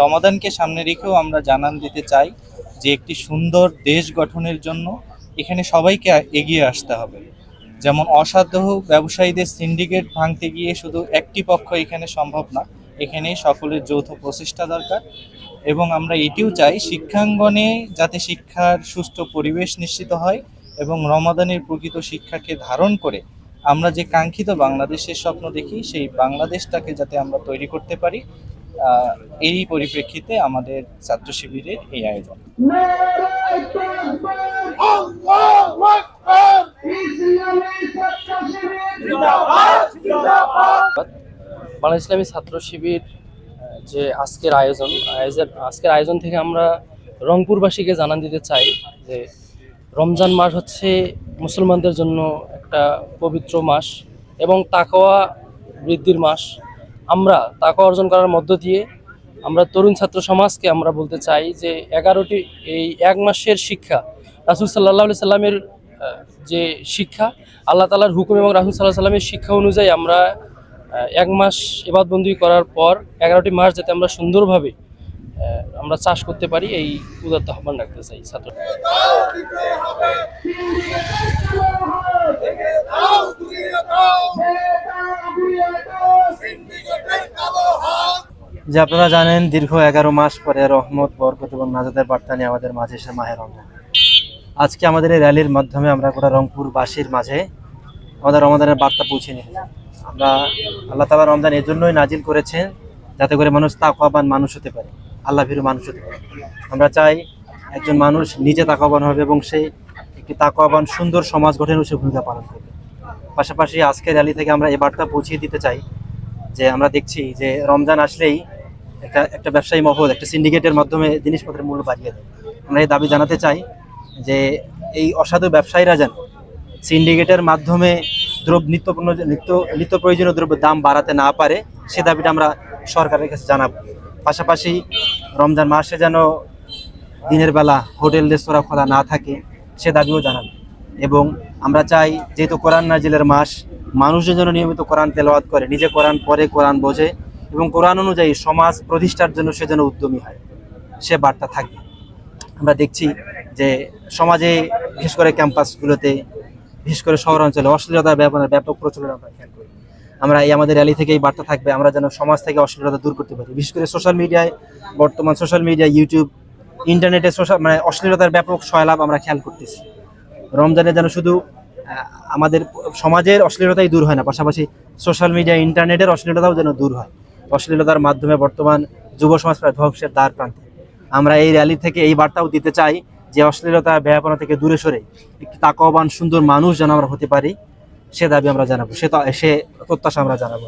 রমাদানকে সামনে রেখেও আমরা জানান দিতে চাই যে একটি সুন্দর দেশ গঠনের জন্য এখানে সবাইকে এগিয়ে আসতে হবে। যেমন অসাধু ব্যবসায়ীদের সিন্ডিকেট ভাঙতে গিয়ে শুধু একটি পক্ষ এখানে সম্ভব না, এখানে সকলের যৌথ প্রচেষ্টা দরকার। এবং আমরা এটিও চাই শিক্ষাঙ্গনে যাতে শিক্ষার সুষ্ঠু পরিবেশ নিশ্চিত হয় এবং রমাদানের প্রকৃত শিক্ষাকে ধারণ করে আমরা যে কাঙ্ক্ষিত বাংলাদেশের স্বপ্ন দেখি সেই বাংলাদেশটাকে যাতে আমরা তৈরি করতে পারি, এই পরিপ্রেক্ষিতে আমাদের ছাত্র শিবিরের এই আয়োজন। বাংলাদেশ ইসলামী ছাত্র শিবির যে আজকের আয়োজন থেকে আমরা রংপুরবাসীকে জানান দিতে চাই যে রমজান মাস হচ্ছে মুসলমানদের জন্য একটা পবিত্র মাস এবং তাকওয়া বৃদ্ধির মাস। আমরা তাকওয়া অর্জন করার মধ্য দিয়ে আমরা তরুণ ছাত্র সমাজকে আমরা বলতে চাই যে 11টি এই এক মাসের শিক্ষা, রাসূল সাল্লাল্লাহু আলাইহি সাল্লামের যে শিক্ষা, আল্লাহ তাআলার হুকুম এবং রাসূল সাল্লাল্লাহু আলাইহি সাল্লামের শিক্ষা অনুযায়ী আমরা এক মাস ইবাদতবন্দি করার পর 11টি মাস যাতে আমরা সুন্দরভাবে আমরা চাষ করতে পারি, এই উদাত্ত আহ্বান রাখতে চাই ছাত্র। যে আপনারা জানেন দীর্ঘ 11 মাস পরে রহমত, বরকত এবং নাজাতের বার্তা নিয়ে আমাদের মাঝে এসে মাহে রমজান। আজকে আমাদের এই র্যালির মাধ্যমে আমরা গোটা রংপুরবাসীর মাঝে আমাদের রমাদানের বার্তা পৌঁছে নিই। আমরা আল্লাহ তাআলা রমজান এর জন্যই নাজিল করেছেন যাতে করে মানুষ তাকওয়াবান মানুষ হতে পারে, আল্লাহ ভীরু মানুষ হতে পারে। আমরা চাই একজন মানুষ নিজে তাকওয়াবান হবে এবং সে একটি তাকওয়াবান সুন্দর সমাজ গঠনের সে ভূমিকা পালন করবে। পাশাপাশি আজকের র্যালি থেকে আমরা এই বার্তা পৌঁছে দিতে চাই যে আমরা দেখছি যে রমজান আসলেই একটা ব্যবসায়ী মহল একটা সিন্ডিকেটের মাধ্যমে জিনিসপত্রের মূল্য বাড়িয়ে দেয়। আমরা এই দাবি জানাতে চাই যে এই অসাধু ব্যবসায়ীরা যেন সিন্ডিকেটের মাধ্যমে নিত্য প্রয়োজনীয় দ্রব্যের দাম বাড়াতে না পারে, সে দাবিটা আমরা সরকারের কাছে জানাবো। পাশাপাশি রমজান মাসে যেন দিনের বেলা হোটেল রেস্তোরাঁ খোলা না থাকে, সে দাবিও জানাবো। এবং আমরা চাই যেহেতু কোরআন নাজিলের মাস, মানুষজন যেন নিয়মিত কোরআন তেলাওয়াত করে, নিজে কোরআন পড়ে, কোরআন বোঝে এবং কোরআন অনুযায়ী সমাজ প্রতিষ্ঠার জন্য সে যেন উদ্যমী হয়, সে বার্তা থাকবে। আমরা দেখছি যে সমাজে বিশেষ করে ক্যাম্পাসগুলোতে, বিশেষ করে শহরাঞ্চলে অশ্লীলতার ব্যাপক প্রচলন আমরা খেয়াল করি। আমরা এই আমাদের র্যালি থেকে এই বার্তা থাকবে, আমরা যেন সমাজ থেকে অশ্লীলতা দূর করতে পারি। বিশেষ করে সোশ্যাল মিডিয়ায়, বর্তমান সোশ্যাল মিডিয়া, ইউটিউব, ইন্টারনেটে অশ্লীলতার ব্যাপক সয়লাভ আমরা খেয়াল করতেছি। রমজানে যেন শুধু আমাদের সমাজের অশ্লীলতাই দূর হয় না, পাশাপাশি সোশ্যাল মিডিয়া, ইন্টারনেটের অশ্লীলতাও যেন দূর হয়। অশ্লীলতার মাধ্যমে বর্তমান যুব সমাজ প্রায় ধ্বংসের দ্বার প্রান্তে। আমরা এই র্যালি থেকে এই বার্তাও দিতে চাই যে অশ্লীলতা, বেহায়াপনা থেকে দূরে সরে একটি তাকওয়াবান সুন্দর মানুষ যেন আমরা হতে পারি, সে দাবি আমরা জানাবো, সে প্রত্যাশা আমরা জানাবো।